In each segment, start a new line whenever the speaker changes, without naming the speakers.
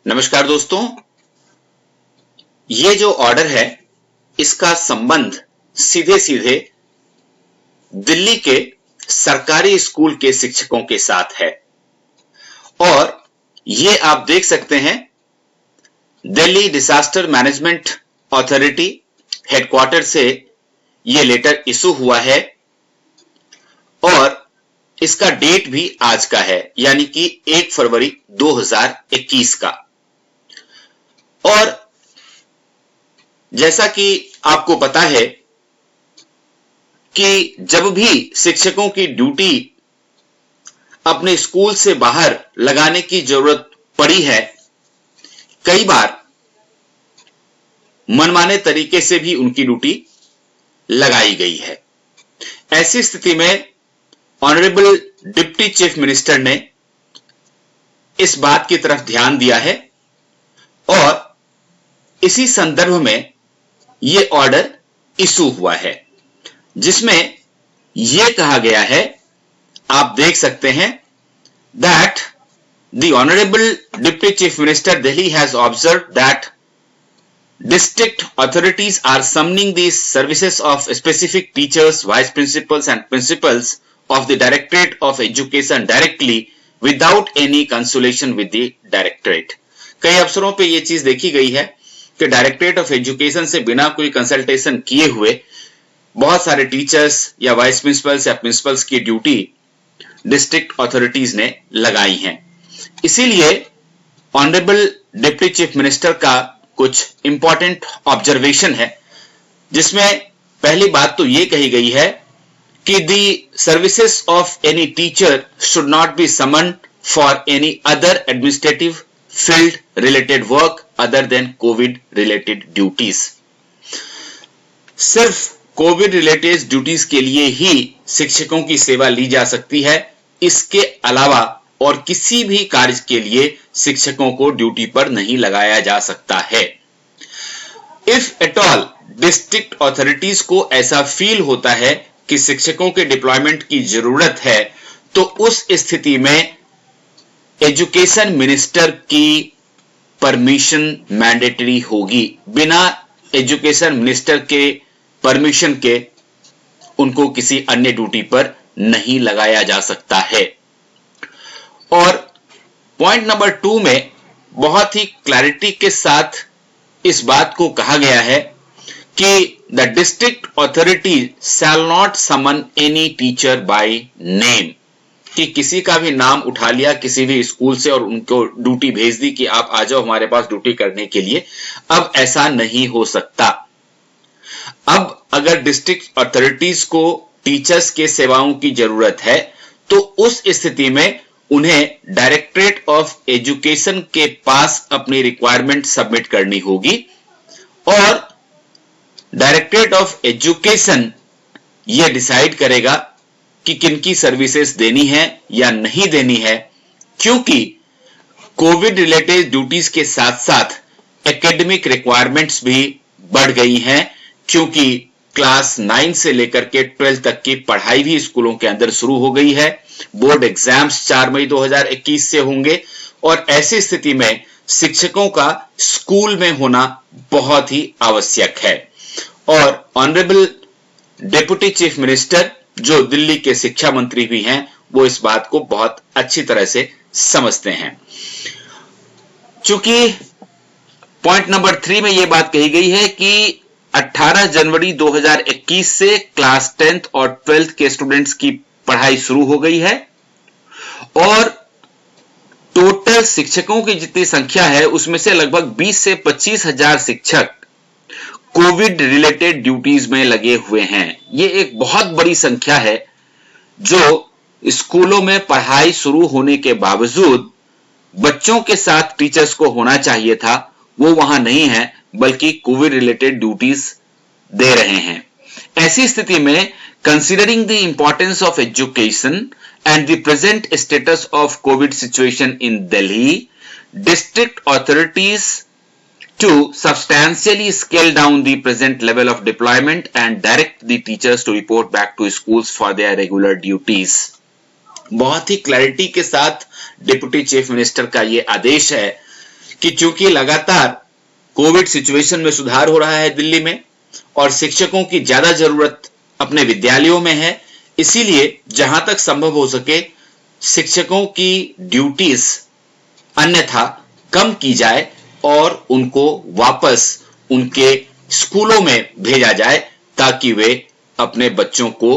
नमस्कार दोस्तों, ये जो ऑर्डर है इसका संबंध सीधे सीधे दिल्ली के सरकारी स्कूल के शिक्षकों के साथ है और ये आप देख सकते हैं Delhi disaster management authority headquarter से ये लेटर इशू हुआ है और इसका डेट भी आज का है, यानी कि 1 फरवरी 2021 का। और जैसा कि आपको पता है कि जब भी शिक्षकों की ड्यूटी अपने स्कूल से बाहर लगाने की जरूरत पड़ी है, कई बार मनमाने तरीके से भी उनकी ड्यूटी लगाई गई है। ऐसी स्थिति में ऑनरेबल डिप्टी चीफ मिनिस्टर ने इस बात की तरफ ध्यान दिया है और इसी संदर्भ में यह ऑर्डर इशू हुआ है, जिसमें यह कहा गया है, आप देख सकते हैं, that the honourable deputy chief minister Delhi has observed that district authorities are summoning the services of specific teachers, vice principals and principals of the Directorate of Education directly without any consultation with the Directorate। कई अवसरों पे ये चीज देखी गई है कि directorate of education से बिना कोई कंसल्टेशन किए हुए बहुत सारे टीचर्स या वाइस प्रिंसिपल्स या प्रिंसिपल्स की ड्यूटी डिस्ट्रिक्ट अथॉरिटीज ने लगाई हैं। इसीलिए ऑनरेबल डिप्टी चीफ मिनिस्टर का कुछ इंपॉर्टेंट ऑब्जर्वेशन है, जिसमें पहली बात तो ये कही गई है कि the services of any teacher should not be summoned for any other administrative field related work other than Covid related duties. सिर्फ कोविड रिलेटेड ड्यूटीज के लिए ही शिक्षकों की सेवा ली जा सकती है, इसके अलावा और किसी भी कार्य के लिए शिक्षकों को ड्यूटी पर नहीं लगाया जा सकता है। If at all district authorities को ऐसा फील होता है कि शिक्षकों के डिप्लॉयमेंट की जरूरत है, तो उस स्थिति में एजुकेशन मिनिस्टर की परमिशन मैंडेटरी होगी। बिना एजुकेशन मिनिस्टर के परमिशन के उनको किसी अन्य ड्यूटी पर नहीं लगाया जा सकता है। और पॉइंट नंबर 2 में बहुत ही क्लैरिटी के साथ इस बात को कहा गया है कि the district authority shall not someone any teacher by name, कि किसी का भी नाम उठा लिया किसी भी स्कूल से और उनको ड्यूटी भेज दी कि आप आ जाओ हमारे पास ड्यूटी करने के लिए। अब ऐसा नहीं हो सकता। अब अगर डिस्ट्रिक्ट अथॉरिटीज को टीचर्स के सेवाओं की जरूरत है, तो उस स्थिति में उन्हें डायरेक्टरेट ऑफ एजुकेशन के पास अपनी रिक्वायरमेंट सबमिट करनी होगी और डायरेक्टरेट ऑफ एजुकेशन यह डिसाइड करेगा कि किनकी सर्विसेज देनी है या नहीं देनी है, क्योंकि कोविड रिलेटेड ड्यूटीज के साथ साथ एकेडमिक रिक्वायरमेंट्स भी बढ़ गई हैं, क्योंकि क्लास 9 से लेकर के 12 तक की पढ़ाई भी स्कूलों के अंदर शुरू हो गई है। बोर्ड एग्जाम्स 4 मई 2021 से होंगे और ऐसी स्थिति में शिक्षकों का स्कूल में होना बहुत ही आवश्यक है। और ऑनरेबल डिप्टी चीफ मिनिस्टर जो दिल्ली के शिक्षा मंत्री भी हैं, वो इस बात को बहुत अच्छी तरह से समझते हैं। चूंकि पॉइंट नंबर 3 में यह बात कही गई है कि 18 जनवरी 2021 से क्लास 10th और 12th के स्टूडेंट्स की पढ़ाई शुरू हो गई है और टोटल शिक्षकों की जितनी संख्या है उसमें से लगभग 20 से 25 हजार शिक्षक कोविड रिलेटेड ड्यूटीज में लगे हुए हैं। ये एक बहुत बड़ी संख्या है जो स्कूलों में पढ़ाई शुरू होने के बावजूद बच्चों के साथ टीचर्स को होना चाहिए था, वो वहां नहीं है, बल्कि कोविड रिलेटेड ड्यूटीज दे रहे हैं। ऐसी स्थिति में considering the importance of education and the present status of COVID situation in Delhi, district authorities to substantially scale down the present level of deployment and direct the teachers to report back to schools for their regular duties। बहुत ही clarity के साथ deputy chief minister का ये आदेश है कि चूंकि लगातार Covid situation में सुधार हो रहा है दिल्ली में और शिक्षकों की ज्यादा जरूरत अपने विद्यालयों में है, इसीलिए जहां तक संभव हो सके शिक्षकों की ड्यूटीज अन्यथा कम की जाए और उनको वापस उनके स्कूलों में भेजा जाए ताकि वे अपने बच्चों को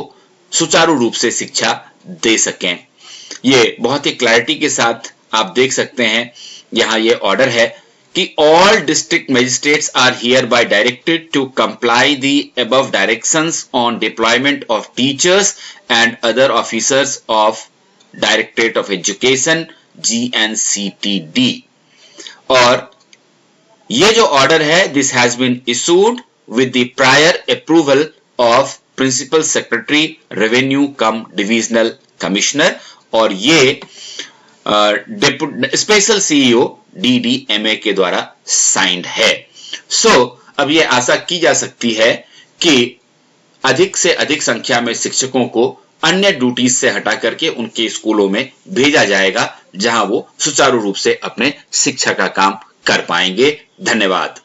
सुचारू रूप से शिक्षा दे सकें। ये बहुत ही क्लैरिटी के साथ आप देख सकते हैं, यहां ये ऑर्डर है कि all district magistrates are hereby directed to comply the above directions on deployment of teachers and other officers of directorate of education GNCTD। और ये जो ऑर्डर है, this has been issued with the prior approval of principal secretary revenue cum divisional commissioner, और ये special CEO DDMA के द्वारा signed है। अब ये आशा की जा सकती है कि अधिक से अधिक संख्या में शिक्षकों को अन्य ड्यूटीज से हटा करके उनके स्कूलों में भेजा जाएगा, जहां वो सुचारू रूप से अपने शिक्षा का काम कर पाएंगे। धन्यवाद।